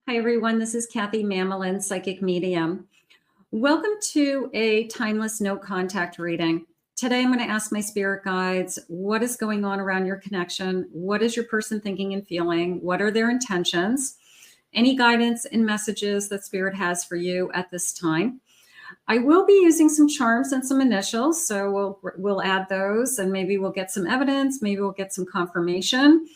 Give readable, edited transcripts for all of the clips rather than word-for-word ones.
Hi, everyone. This is Kathy Mamelin, Psychic Medium. Welcome to a timeless no contact reading. Today, I'm going to ask my spirit guides, what is going on around your connection? What is your person thinking and feeling? What are their intentions? Any guidance and messages that spirit has for you at this time? I will be using some charms and some initials, so we'll add those, and maybe we'll get some evidence, maybe we'll get some confirmation.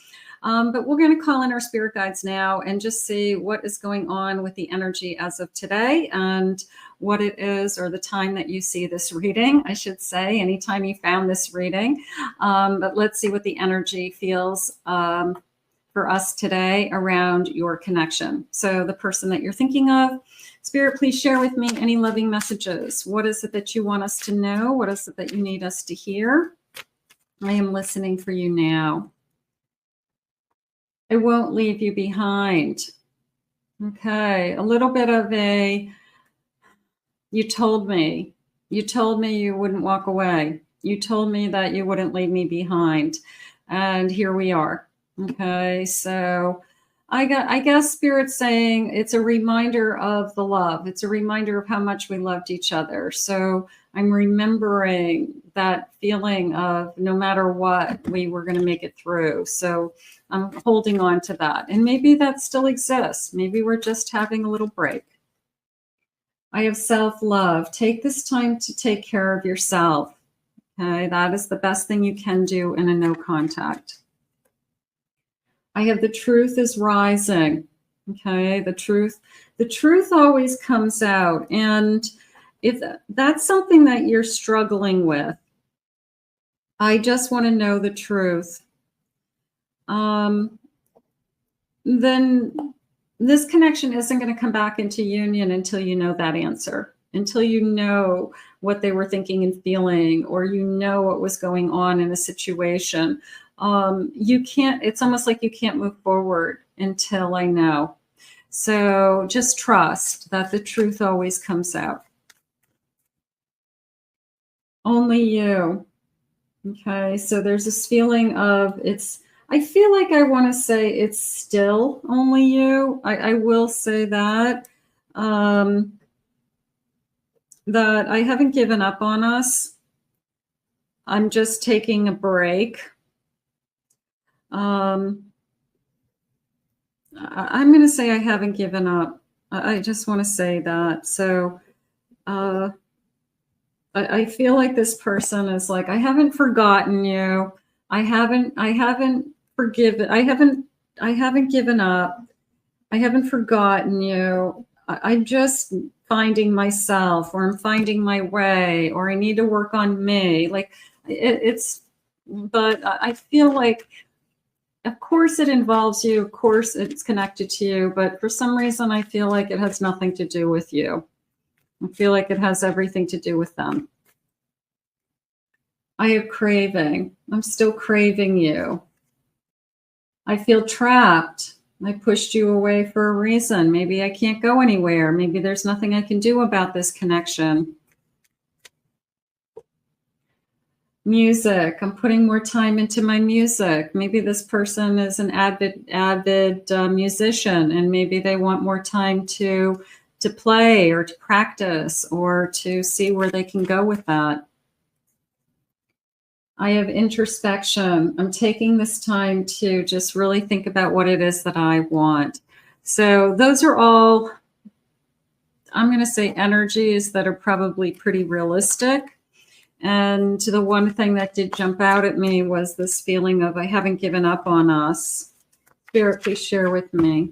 But we're going to call in our spirit guides now and just see what is going on with the energy as of today and what it is, or the time that you see this reading, I should say, anytime you found this reading. But let's see what the energy feels for us today around your connection. So the person that you're thinking of, Spirit, please share with me any loving messages. What is it that you want us to know? What is it that you need us to hear? I am listening for you now. I won't leave you behind. Okay, a little bit of a, you told me you wouldn't walk away. You told me that you wouldn't leave me behind. And here we are. Okay, so I guess Spirit's saying it's a reminder of the love. It's a reminder of how much we loved each other. So I'm remembering that feeling of no matter what, we were going to make it through. So I'm holding on to that. And maybe that still exists. Maybe we're just having a little break. I have self-love. Take this time to take care of yourself. Okay, that is the best thing you can do in a no contact. I have the truth is rising. Okay, the truth always comes out. And if that's something that you're struggling with, I just want to know the truth. Then this connection isn't going to come back into union until you know that answer, until you know what they were thinking and feeling, or you know what was going on in a situation. You can't, it's almost like you can't move forward until I know. So just trust that the truth always comes out. Only you. Okay, so there's this feeling of I feel like I want to say it's still only you. I will say that. That I haven't given up on us. I'm just taking a break. I'm going to say I haven't given up. I just want to say that. So I feel like this person is like, I haven't forgotten you. I haven't forgiven. I haven't given up. I haven't forgotten you. I'm just finding myself, or I'm finding my way, or I need to work on me. Like but I feel like, of course it involves you. Of course it's connected to you. But for some reason, I feel like it has nothing to do with you. I feel like it has everything to do with them. I have craving. I'm still craving you. I feel trapped. I pushed you away for a reason. Maybe I can't go anywhere. Maybe there's nothing I can do about this connection. Music. I'm putting more time into my music. Maybe this person is an avid musician, and maybe they want more time to play or to practice or to see where they can go with that. I have introspection. I'm taking this time to just really think about what it is that I want. So those are all, I'm going to say, energies that are probably pretty realistic. And the one thing that did jump out at me was this feeling of I haven't given up on us. Spirit, please share with me.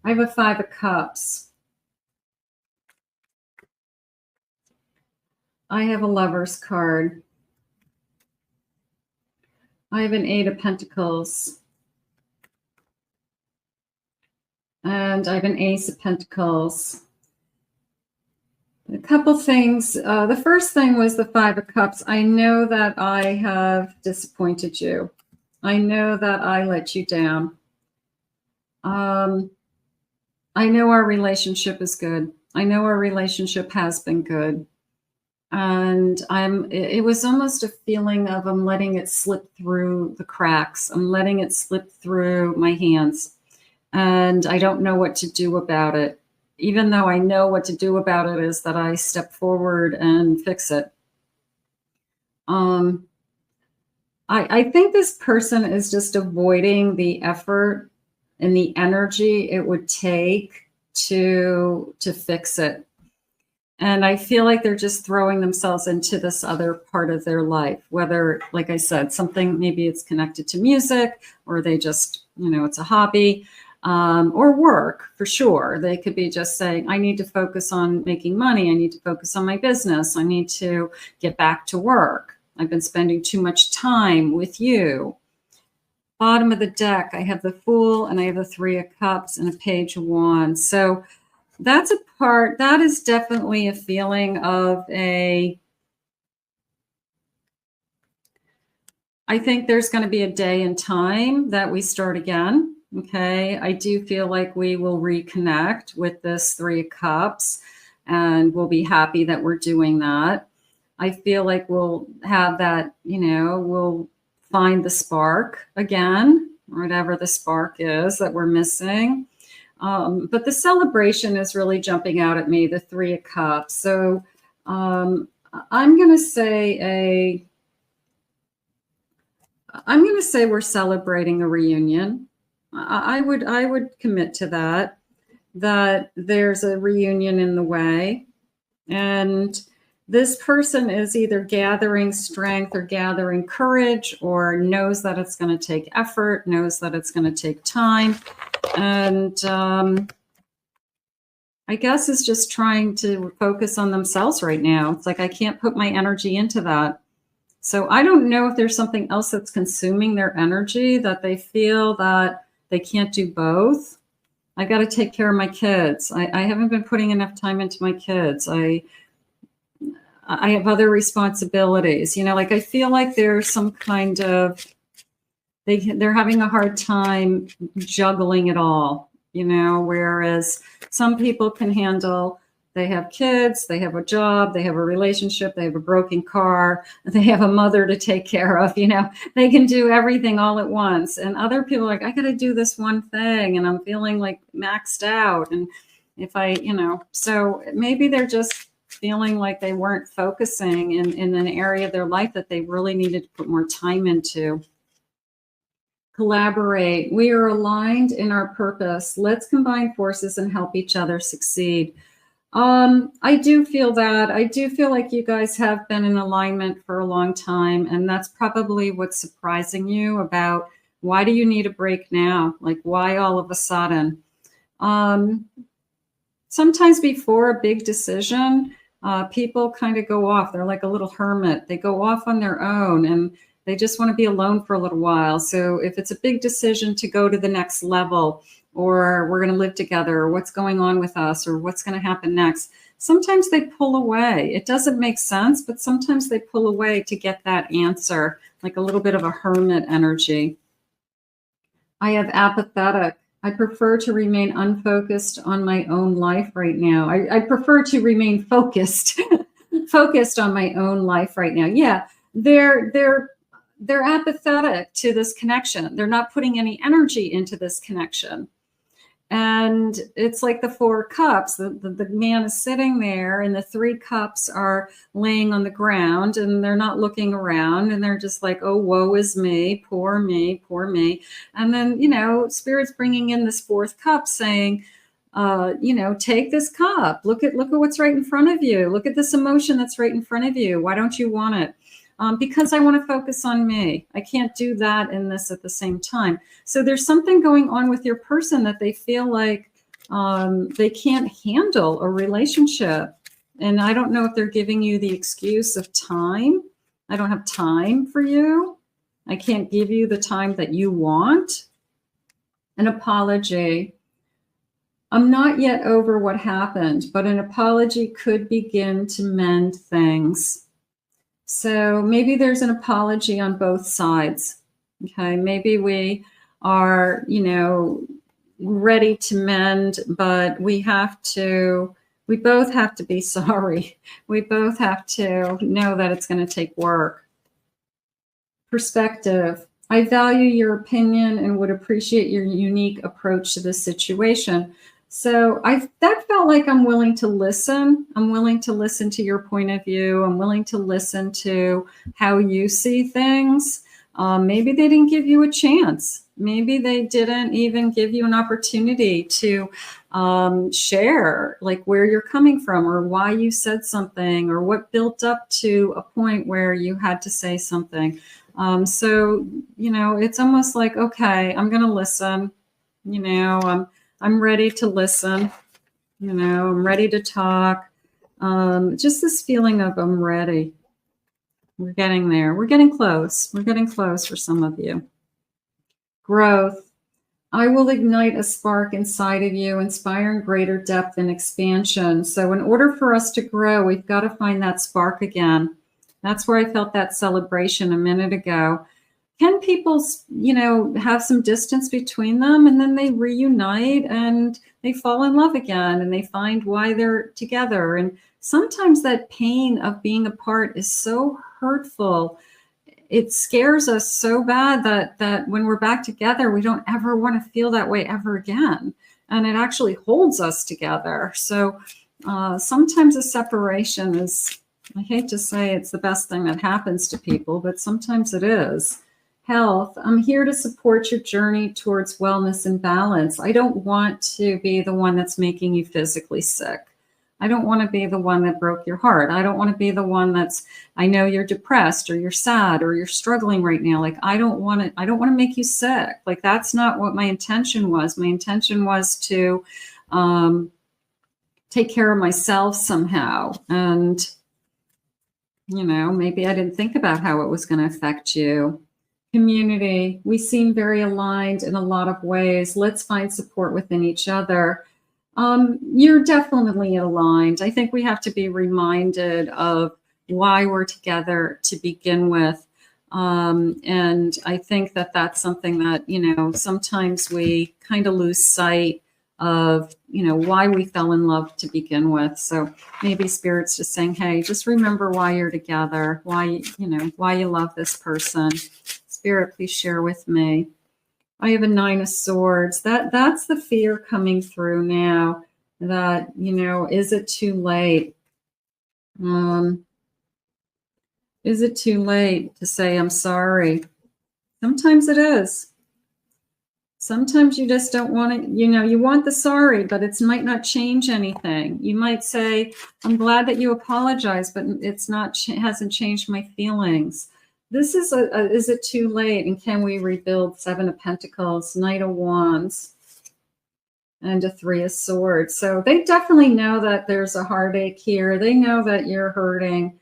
I have a 5 of Cups. I have a Lover's card. I have an 8 of Pentacles. And I have an Ace of Pentacles. A couple things. The first thing was the 5 of Cups. I know that I have disappointed you. I know that I let you down. I know our relationship is good. I know our relationship has been good. And it was almost a feeling of I'm letting it slip through the cracks. I'm letting it slip through my hands. and I don't know what to do about it. Even though I know what to do about it is that I step forward and fix it. I think this person is just avoiding the effort and the energy it would take to fix it. And I feel like they're just throwing themselves into this other part of their life, whether, like I said, something, maybe it's connected to music, or they just, it's a hobby, or work for sure. They could be just saying, I need to focus on making money. I need to focus on my business. I need to get back to work. I've been spending too much time with you. Bottom of the deck, I have the Fool and I have the Three of Cups and a Page of Wands. So that's a part, that is definitely a feeling of I think there's going to be a day and time that we start again. Okay. I do feel like we will reconnect with this Three of Cups, and we'll be happy that we're doing that. I feel like we'll have that, we'll find the spark again, whatever the spark is that we're missing. But the celebration is really jumping out at me, the Three of Cups. So I'm going to say we're celebrating a reunion. I would commit to that there's a reunion in the way. And this person is either gathering strength or gathering courage, or knows that it's going to take effort, knows that it's going to take time. And I guess is just trying to focus on themselves right now. It's like I can't put my energy into that. So I don't know if there's something else that's consuming their energy, that they feel that they can't do both. I got to take care of my kids. I haven't been putting enough time into my kids. I have other responsibilities. Like I feel like there's some kind of, they're having a hard time juggling it all, whereas some people can handle, they have kids, they have a job, they have a relationship, they have a broken car, they have a mother to take care of, they can do everything all at once. And other people are like, I got to do this one thing and I'm feeling like maxed out. And if so maybe they're just feeling like they weren't focusing in an area of their life that they really needed to put more time into. Collaborate. We are aligned in our purpose. Let's combine forces and help each other succeed. I do feel that. I do feel like you guys have been in alignment for a long time, and that's probably what's surprising you about why do you need a break now? Like, why all of a sudden? Sometimes before a big decision, people kind of go off. They're like a little hermit. They go off on their own and they just want to be alone for a little while. So if it's a big decision to go to the next level, or we're going to live together, or what's going on with us, or what's going to happen next, sometimes they pull away. It doesn't make sense, but sometimes they pull away to get that answer, like a little bit of a hermit energy. I have apathetic. I prefer to remain unfocused on my own life right now. I prefer to remain focused, focused on my own life right now. Yeah, they're apathetic to this connection. They're not putting any energy into this connection. And it's like the Four Cups. The man is sitting there and the Three Cups are laying on the ground and they're not looking around and they're just like, oh, woe is me, poor me, poor me. And then, Spirit's bringing in this Fourth Cup saying, take this cup. Look at what's right in front of you. Look at this emotion that's right in front of you. Why don't you want it? Because I want to focus on me. I can't do that and this at the same time. So there's something going on with your person that they feel like they can't handle a relationship. And I don't know if they're giving you the excuse of time. I don't have time for you. I can't give you the time that you want. An apology. I'm not yet over what happened, but an apology could begin to mend things. So maybe there's an apology on both sides. Okay, maybe we are, ready to mend, but we both have to be sorry. We both have to know that it's going to take work. Perspective. I value your opinion and would appreciate your unique approach to this situation. So that felt like I'm willing to listen. I'm willing to listen to your point of view. I'm willing to listen to how you see things. Maybe they didn't give you a chance. Maybe they didn't even give you an opportunity to share like where you're coming from or why you said something or what built up to a point where you had to say something. So, it's almost like, okay, I'm going to listen, I'm ready to listen, I'm ready to talk. Just this feeling of I'm ready. We're getting there. We're getting close. We're getting close for some of you. Growth. I will ignite a spark inside of you, inspiring greater depth and expansion. So in order for us to grow, we've got to find that spark again. That's where I felt that celebration a minute ago. Can people, have some distance between them and then they reunite and they fall in love again and they find why they're together? And sometimes that pain of being apart is so hurtful. It scares us so bad that when we're back together, we don't ever want to feel that way ever again. And it actually holds us together. So sometimes a separation is, I hate to say it's the best thing that happens to people, but sometimes it is. Health. I'm here to support your journey towards wellness and balance. I don't want to be the one that's making you physically sick. I don't want to be the one that broke your heart. I don't want to be the one I know you're depressed or you're sad or you're struggling right now. Like, I don't want to make you sick. Like, that's not what my intention was. My intention was to take care of myself somehow. And, maybe I didn't think about how it was going to affect you. Community. We seem very aligned in a lot of ways. Let's find support within each other. You're definitely aligned. I think we have to be reminded of why we're together to begin with. And I think that's something that, sometimes we kind of lose sight of, why we fell in love to begin with. So maybe Spirit's just saying, hey, just remember why you're together, why you love this person. Spirit, please share with me. I have a 9 of Swords. That's the fear coming through now that, is it too late? Is it too late to say, I'm sorry? Sometimes it is. Sometimes you just don't want it. You want the sorry, but it might not change anything. You might say, I'm glad that you apologized, but hasn't changed my feelings. This is is it too late? And can we rebuild? 7 of Pentacles, Knight of Wands, and a 3 of Swords. So they definitely know that there's a heartache here. They know that you're hurting.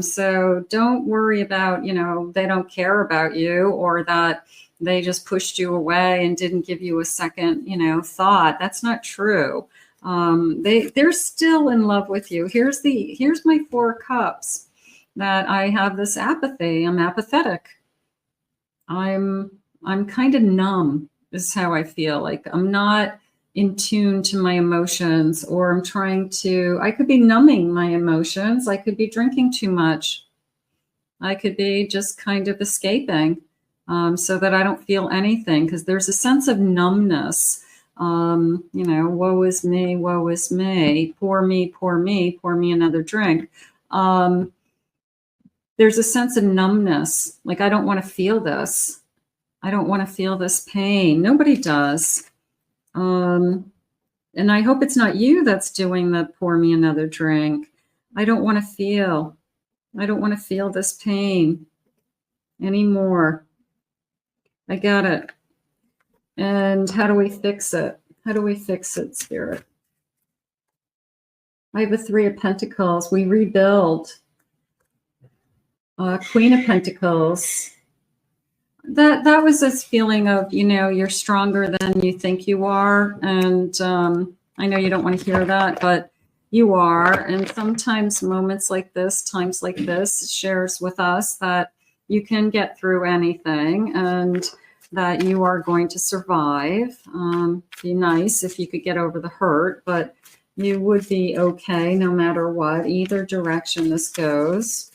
So don't worry about, they don't care about you or that they just pushed you away and didn't give you a second, thought. That's not true. They're still in love with you. Here's my 4 of Cups. That I have this apathy. I'm apathetic. I'm kind of numb is how I feel. Like I'm not in tune to my emotions, or I could be numbing my emotions. I could be drinking too much. I could be just kind of escaping so that I don't feel anything, because there's a sense of numbness. Woe is me, woe is me, pour me, pour me, pour me another drink. There's a sense of numbness. Like, I don't want to feel this. I don't want to feel this pain. Nobody does. And I hope it's not you that's doing the pour me another drink. I don't want to feel this pain anymore. I got it. And how do we fix it? How do we fix it, Spirit? I have a 3 of Pentacles. We rebuild. Queen of Pentacles. That was this feeling of, you're stronger than you think you are. And I know you don't want to hear that, but you are. And sometimes moments like this, times like this, shares with us that you can get through anything and that you are going to survive. Be nice if you could get over the hurt, but you would be okay no matter what, either direction this goes.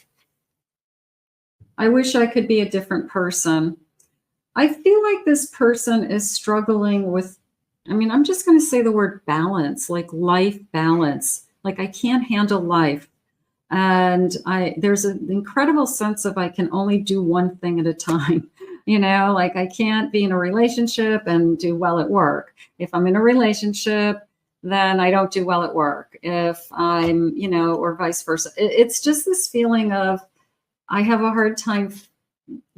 I wish I could be a different person. I feel like this person is struggling with, I mean, I'm just going to say the word balance, like life balance. Like I can't handle life. And there's an incredible sense of I can only do one thing at a time. Like I can't be in a relationship and do well at work. If I'm in a relationship, then I don't do well at work. If I'm, or vice versa. It's just this feeling of I have a hard time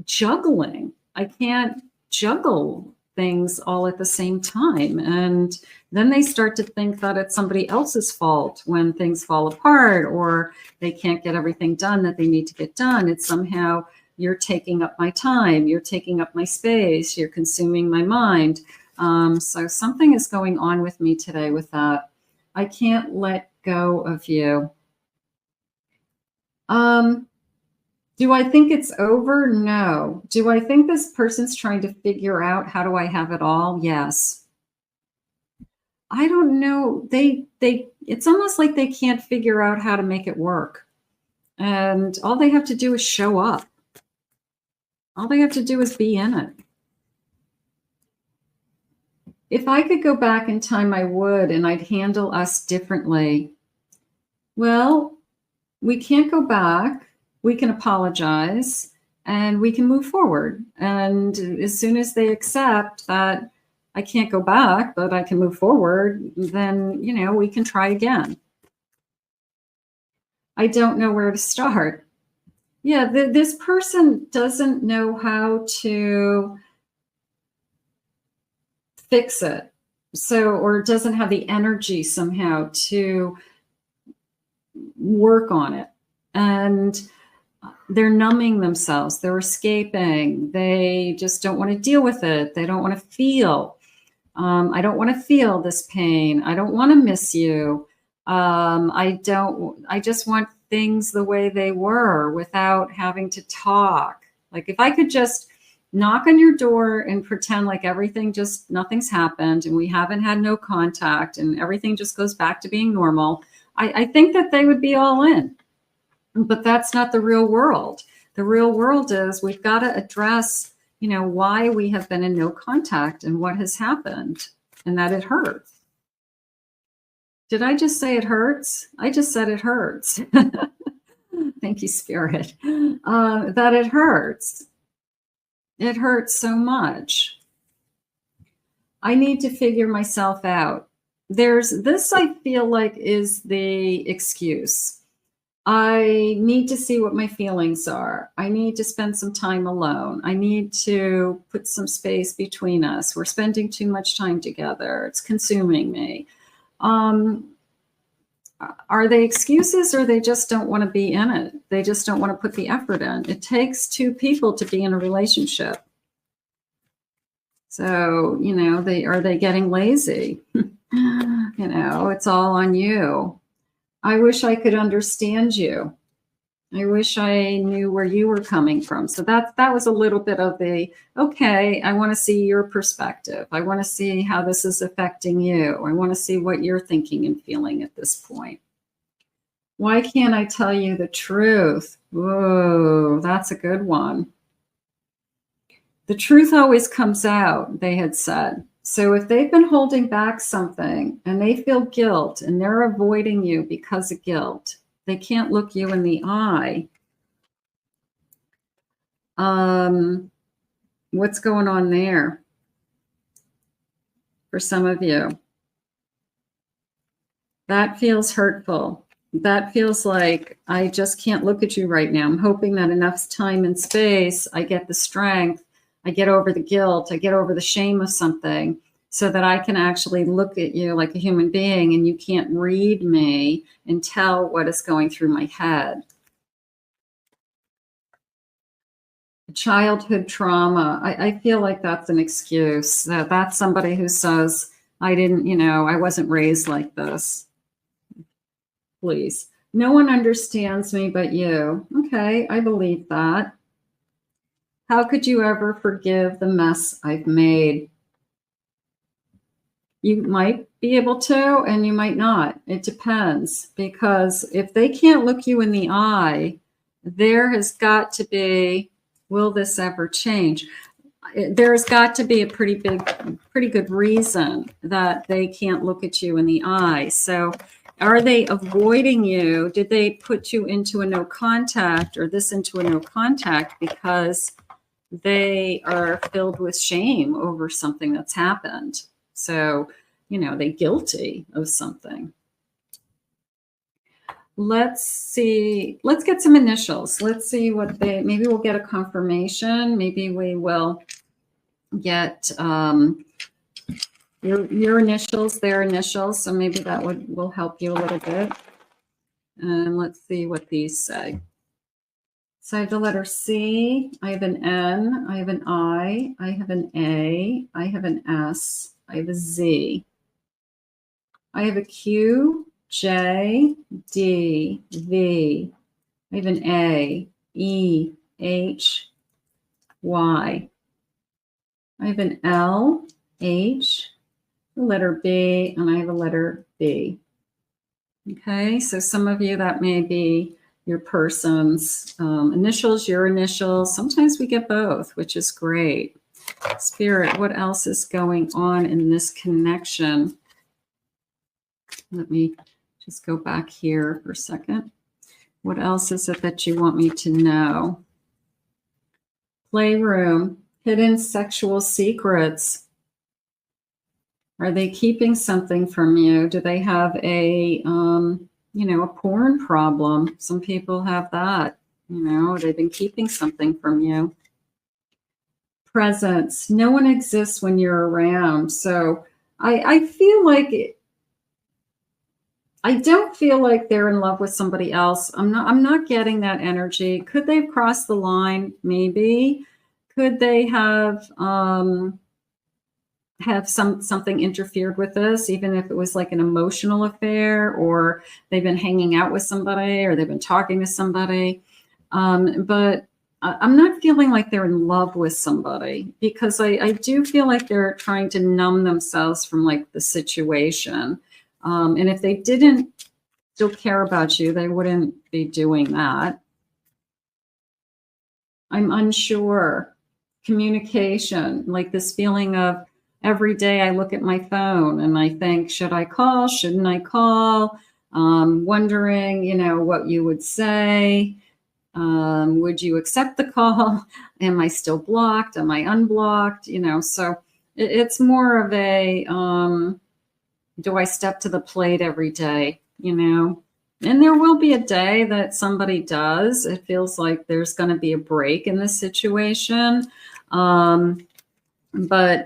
juggling. I can't juggle things all at the same time. And then they start to think that it's somebody else's fault when things fall apart or they can't get everything done that they need to get done. It's somehow you're taking up my time, you're taking up my space, you're consuming my mind. So something is going on with me today with that. I can't let go of you. Do I think it's over? No. Do I think this person's trying to figure out how do I have it all? Yes. I don't know. It's almost like they can't figure out how to make it work. And all they have to do is show up. All they have to do is be in it. If I could go back in time, I would, and I'd handle us differently. Well, we can't go back. We can apologize and we can move forward. And as soon as they accept that I can't go back, but I can move forward, then, we can try again. I don't know where to start. Yeah, this person doesn't know how to fix it. Or doesn't have the energy somehow to work on it. And they're numbing themselves. They're escaping. They just don't want to deal with it. They don't want to feel. I don't want to feel this pain. I don't want to miss you. I just want things the way they were without having to talk. Like if I could just knock on your door and pretend like nothing's happened and we haven't had no contact and everything just goes back to being normal, I think that they would be all in. But that's not the real world. The real world is we've got to address, why we have been in no contact and what has happened and that it hurts. Did I just say it hurts? I just said it hurts. Thank you, Spirit. That it hurts. It hurts so much. I need to figure myself out. This I feel like is the excuse. I need to see what my feelings are. I need to spend some time alone. I need to put some space between us. We're spending too much time together. It's consuming me. Are they excuses or they just don't want to be in it? They just don't want to put the effort in. It takes two people to be in a relationship. So, are they getting lazy? It's all on you. I wish I could understand you. I wish I knew where you were coming from. So that was a little bit of okay, I want to see your perspective. I want to see how this is affecting you. I want to see what you're thinking and feeling at this point. Why can't I tell you the truth? Whoa, that's a good one. The truth always comes out, they had said. So if they've been holding back something and they feel guilt and they're avoiding you because of guilt, they can't look you in the eye. What's going on there for some of you? That feels hurtful. That feels like I just can't look at you right now. I'm hoping that enough time and space, I get the strength, I get over the guilt, I get over the shame of something so that I can actually look at you like a human being and you can't read me and tell what is going through my head. Childhood trauma. I feel like that's an excuse. That's somebody who says, I wasn't raised like this. Please. No one understands me but you. Okay, I believe that. How could you ever forgive the mess I've made? You might be able to, and you might not. It depends. Because if they can't look you in the eye, there has got to be, will this ever change? there's got to be a pretty good reason that they can't look at you in the eye. So are they avoiding you? Did they put you into a no contact or this into a no contact because they are filled with shame over something that's happened? So, you know, they're guilty of something. Let's see. Let's get some initials. Let's see what maybe we'll get a confirmation. Maybe we will get your initials, their initials. So maybe that will help you a little bit. And let's see what these say. So I have the letter C, I have an N, I have an I have an A, I have an S, I have a Z. I have a Q, J, D, V. I have an A, E, H, Y. I have an L, H, the letter B, and I have a letter B. Okay, so some of you, that may be your person's initials, your initials. Sometimes we get both, which is great. Spirit, what else is going on in this connection? Let me just go back here for a second. What else is it that you want me to know? Playroom, hidden sexual secrets. Are they keeping something from you? Do they have a, a porn problem? Some people have that. You know, they've been keeping something from you. Presence. No one exists when you're around. So I feel like I don't feel like they're in love with somebody else. I'm not getting that energy. Could they have crossed the line? Maybe. Could they have something interfered with this, even if it was like an emotional affair, or they've been hanging out with somebody, or they've been talking to somebody. But I'm not feeling like they're in love with somebody, because I do feel like they're trying to numb themselves from like the situation. And if they didn't still care about you, they wouldn't be doing that. I'm unsure. Communication, like this feeling of every day I look at my phone and I think, should I call? Shouldn't I call? Wondering, what you would say. Would you accept the call? Am I still blocked? Am I unblocked? So it's more of a, do I step to the plate every day? And there will be a day that somebody does. It feels like there's going to be a break in the situation. But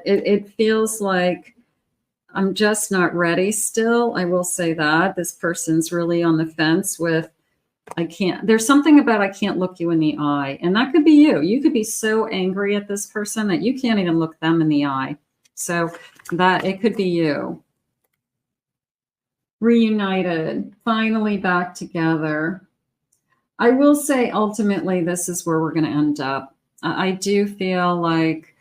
it feels like I'm just not ready still. I will say that this person's really on the fence with, there's something about I can't look you in the eye. And that could be you. You could be so angry at this person that you can't even look them in the eye. So that it could be you. Reunited, finally back together. I will say ultimately this is where we're going to end up. I do feel like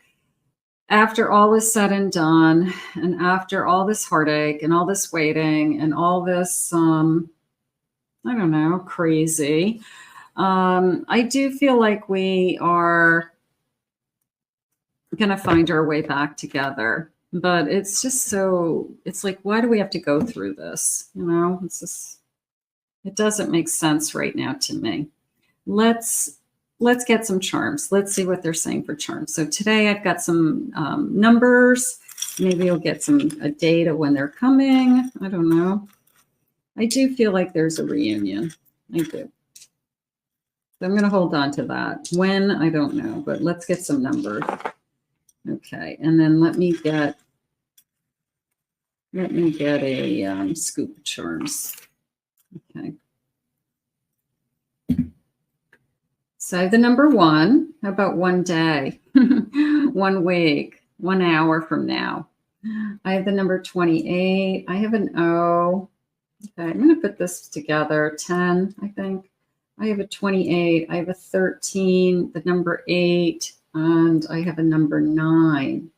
after all is said and done, and after all this heartache and all this waiting and all this, crazy, I do feel like we are going to find our way back together. But it's just it's like, why do we have to go through this? It doesn't make sense right now to me. Let's get some charms. Let's see what they're saying for charms. So today I've got some numbers. Maybe you'll get a date of when they're coming. I don't know. I do feel like there's a reunion. I do. So I'm going to hold on to that. When, I don't know, but let's get some numbers. Okay, and then let me get a scoop of charms. Okay. So the number 1, how about one day, 1 week, 1 hour from now? I have the number 28. I have an O. Okay, I'm going to put this together. 10, I think. I have a 28. I have a 13, the number 8. And I have a number 9.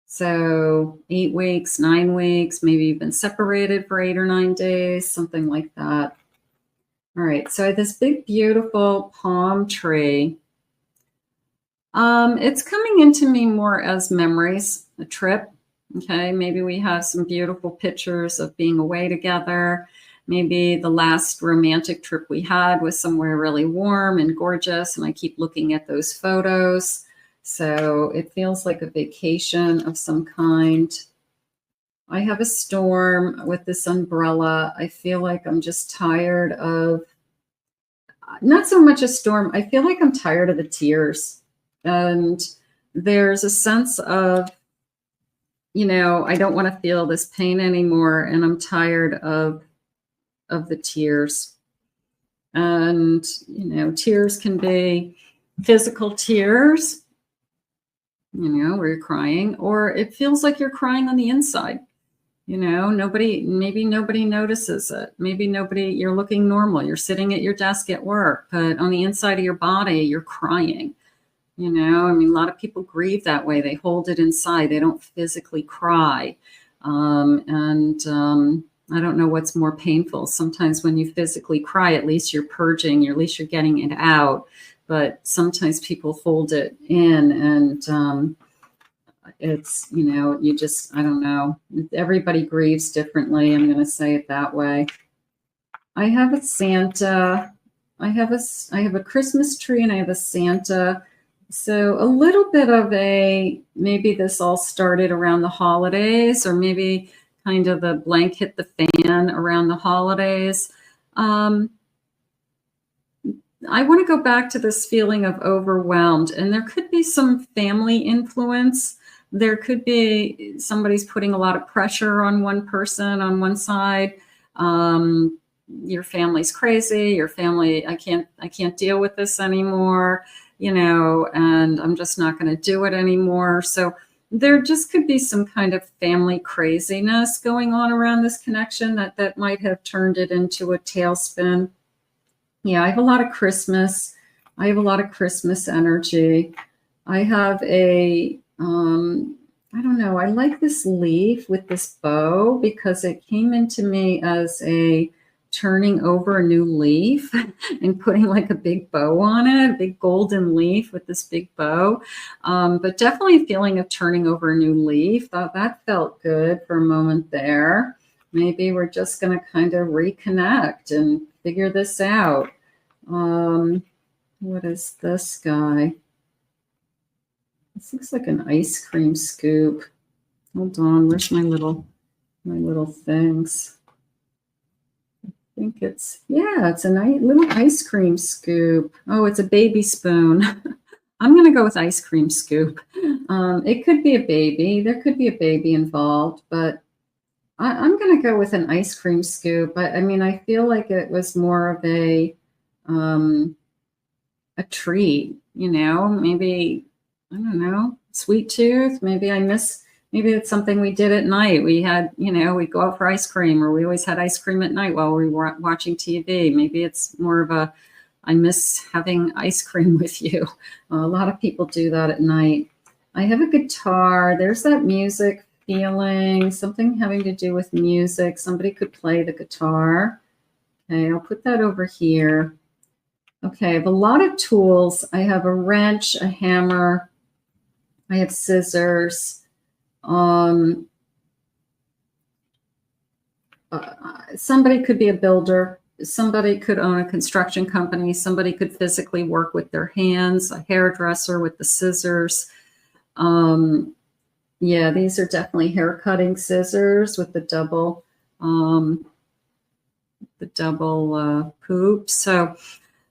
So 8 weeks, 9 weeks, maybe you've been separated for 8 or 9 days, something like that. All right, so I have this big, beautiful palm tree. It's coming into me more as memories, a trip. Okay, maybe we have some beautiful pictures of being away together. Maybe the last romantic trip we had was somewhere really warm and gorgeous, and I keep looking at those photos. So it feels like a vacation of some kind. I have a storm with this umbrella. I feel like I'm just tired of, not so much a storm, I feel like I'm tired of the tears. And there's a sense of, I don't want to feel this pain anymore, and I'm tired of the tears. And, tears can be physical tears, where you're crying, or it feels like you're crying on the inside. Maybe nobody notices it. Maybe you're looking normal. You're sitting at your desk at work, but on the inside of your body, you're crying. A lot of people grieve that way. They hold it inside. They don't physically cry. I don't know what's more painful. Sometimes when you physically cry, at least you're purging, at least you're getting it out. But sometimes people hold it in, and it's, you just, I don't know. Everybody grieves differently. I'm going to say it that way. I have a Santa. I have a Christmas tree, and I have a Santa. So a little bit of maybe this all started around the holidays, or maybe kind of the blank hit the fan around the holidays. I want to go back to this feeling of overwhelmed, and there could be some family influence. There could be somebody's putting a lot of pressure on one person on one side. Your family's crazy. Your family, I can't deal with this anymore. And I'm just not going to do it anymore. So there just could be some kind of family craziness going on around this connection that might have turned it into a tailspin. Yeah, I have a lot of Christmas. I have a lot of Christmas energy. I have I don't know, I like this leaf with this bow because it came into me as a turning over a new leaf and putting like a big bow on it, a big golden leaf with this big bow. But definitely a feeling of turning over a new leaf. Thought that felt good for a moment there. Maybe we're just going to kind of reconnect and figure this out. What is this guy? This looks like an ice cream scoop. Hold on, where's my little things? I think it's a nice little ice cream scoop. Oh, it's a baby spoon. I'm going to go with ice cream scoop. It could be a baby. There could be a baby involved, but I'm going to go with an ice cream scoop. I feel like it was more of a treat, maybe, I don't know, sweet tooth. Maybe it's something we did at night. We had, we'd go out for ice cream, or we always had ice cream at night while we were watching TV. Maybe it's more of I miss having ice cream with you. A lot of people do that at night. I have a guitar. There's that music feeling, something having to do with music. Somebody could play the guitar. Okay, I'll put that over here. Okay, I have a lot of tools. I have a wrench, a hammer. I have scissors. Somebody could be a builder. Somebody could own a construction company. Somebody could physically work with their hands, a hairdresser with the scissors. Yeah, these are definitely hair cutting scissors with the double poop. So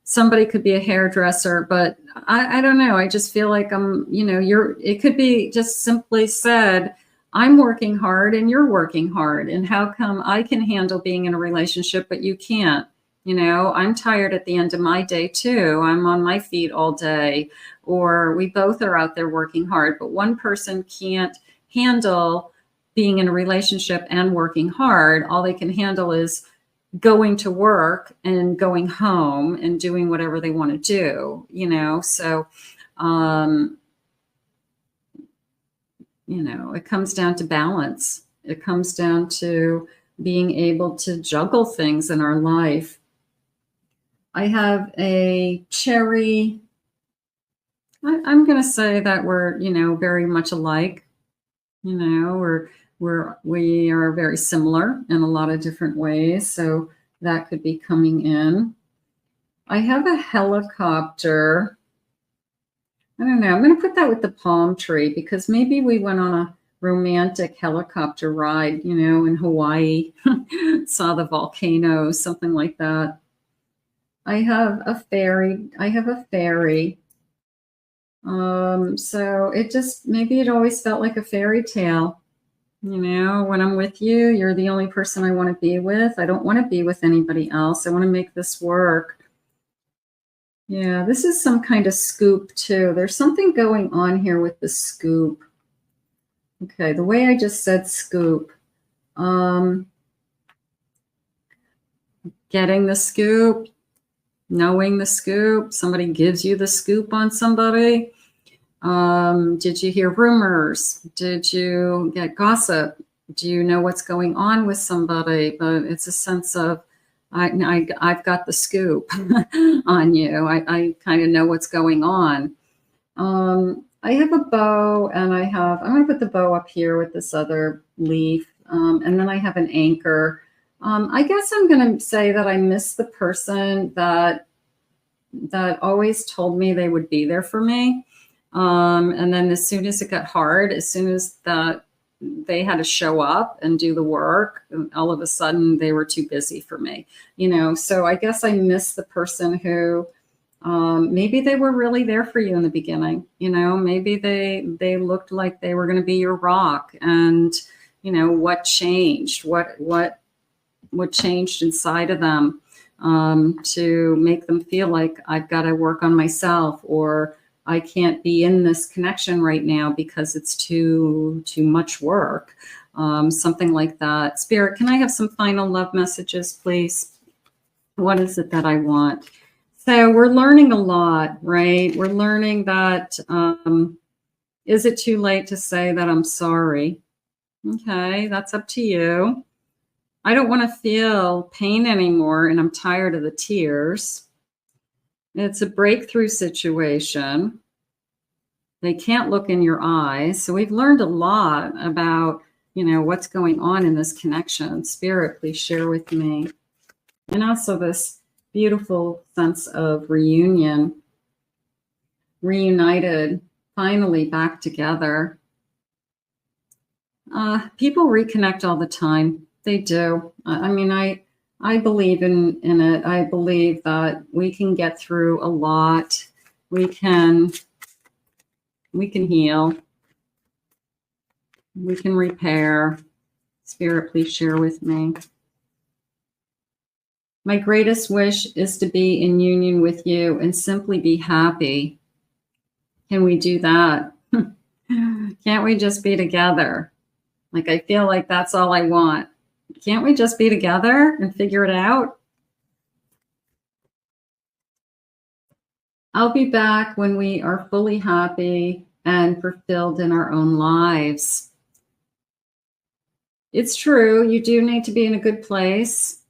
somebody could be a hairdresser, but I don't know. I just feel like it could be just simply said, I'm working hard and you're working hard. And how come I can handle being in a relationship, but you can't? I'm tired at the end of my day too. I'm on my feet all day, or we both are out there working hard, but one person can't handle being in a relationship and working hard. All they can handle is going to work and going home and doing whatever they want to do, so, it comes down to balance. It comes down to being able to juggle things in our life. I have a cherry. I'm going to say that we're, very much alike. We are very similar in a lot of different ways. So that could be coming in. I have a helicopter. I don't know. I'm going to put that with the palm tree because maybe we went on a romantic helicopter ride, in Hawaii, saw the volcanoes, something like that. I have a fairy. So maybe it always felt like a fairy tale. When I'm with you, you're the only person I want to be with. I don't want to be with anybody else. I want to make this work. Yeah, this is some kind of scoop too. There's something going on here with the scoop. Okay, the way I just said scoop. Getting the scoop, knowing the scoop. Somebody gives you the scoop on somebody. Did you hear rumors? Did you get gossip? Do you know what's going on with somebody? But it's a sense of, I've got the scoop on you. I kind of know what's going on. I have a bow and I'm going to put the bow up here with this other leaf. And then I have an anchor. I guess I'm going to say that I miss the person that always told me they would be there for me. And then as soon as it got hard, as soon as they had to show up and do the work, all of a sudden they were too busy for me, so I guess I miss the person who, maybe they were really there for you in the beginning, maybe they looked like they were going to be your rock, and, what changed, what changed inside of them, to make them feel like I've got to work on myself, or I can't be in this connection right now because it's too much work. Something like that. Spirit, can I have some final love messages, please? What is it that I want? So we're learning a lot, right? We're learning that, is it too late to say that I'm sorry? Okay, that's up to you. I don't want to feel pain anymore, and I'm tired of the tears. It's a breakthrough situation. They can't look in your eyes. So we've learned a lot about, what's going on in this connection. Spirit, please share with me. And also this beautiful sense of reunion, reunited, finally back together. People reconnect all the time. They do. I believe in it. I believe that we can get through a lot. We can heal. We can repair. Spirit, please share with me. My greatest wish is to be in union with you and simply be happy. Can we do that? Can't we just be together? Like, I feel like that's all I want. Can't we just be together and figure it out? I'll be back when we are fully happy and fulfilled in our own lives. It's true. You do need to be in a good place,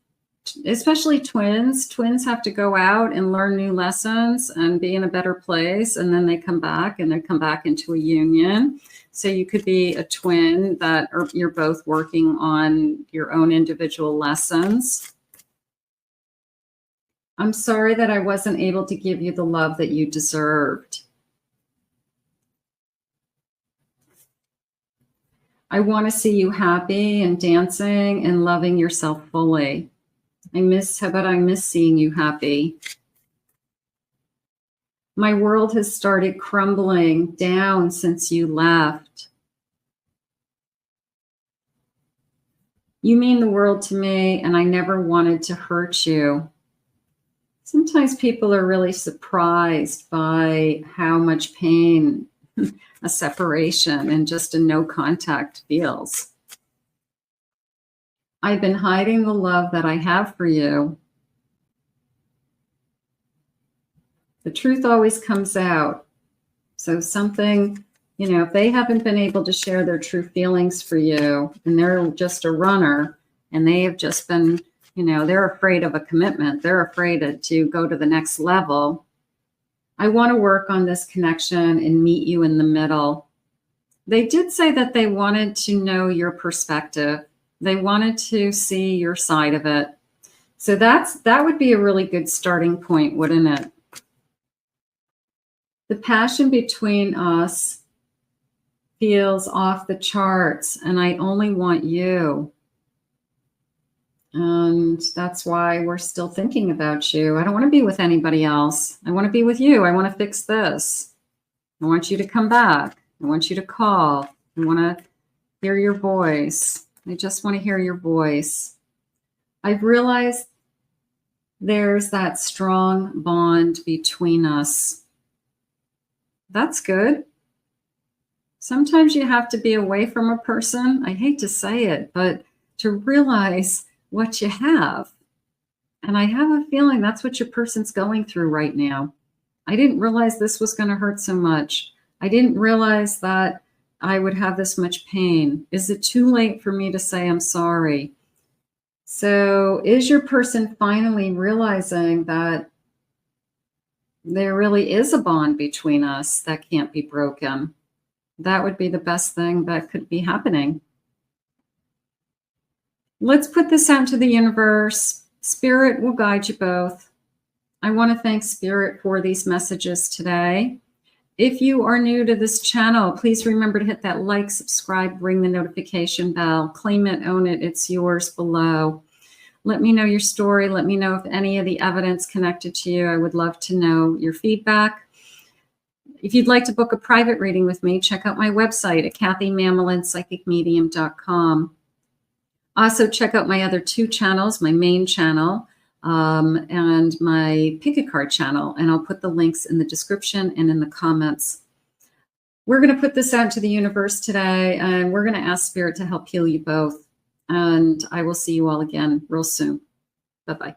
especially twins. Twins have to go out and learn new lessons and be in a better place. And then they come back and they come back into a union. So you could be a twin that you're both working on your own individual lessons. I'm sorry that I wasn't able to give you the love that you deserved. I want to see you happy and dancing and loving yourself fully. I miss seeing you happy. My world has started crumbling down since you left. You mean the world to me, and I never wanted to hurt you. Sometimes people are really surprised by how much pain a separation and just a no contact feels. I've been hiding the love that I have for you. The truth always comes out. So something, if they haven't been able to share their true feelings for you, and they're just a runner, and they have just been, they're afraid of a commitment. They're afraid to go to the next level. I want to work on this connection and meet you in the middle. They did say that they wanted to know your perspective. They wanted to see your side of it. So that would be a really good starting point, wouldn't it? The passion between us feels off the charts, and I only want you. And that's why we're still thinking about you. I don't want to be with anybody else. I want to be with you. I want to fix this. I want you to come back. I want you to call. I want to hear your voice. I just want to hear your voice. I've realized there's that strong bond between us. That's good. Sometimes you have to be away from a person. I hate to say it, but to realize what you have. And I have a feeling that's what your person's going through right now. I didn't realize this was going to hurt so much. I didn't realize that I would have this much pain. Is it too late for me to say I'm sorry? So is your person finally realizing that there really is a bond between us that can't be broken? That would be the best thing that could be happening. Let's put this out to the universe. Spirit will guide you both. I want to thank Spirit for these messages today. If you are new to this channel, please remember to hit that like, subscribe, ring the notification bell, claim it, own it, it's yours below. Let me know your story. Let me know if any of the evidence connected to you. I would love to know your feedback. If you'd like to book a private reading with me, check out my website at kathymamolinspsychicmedium.com. Also, check out my other two channels, my main channel and my Pick a Card channel, and I'll put the links in the description and in the comments. We're going to put this out to the universe today, and we're going to ask Spirit to help heal you both. And I will see you all again real soon. Bye-bye.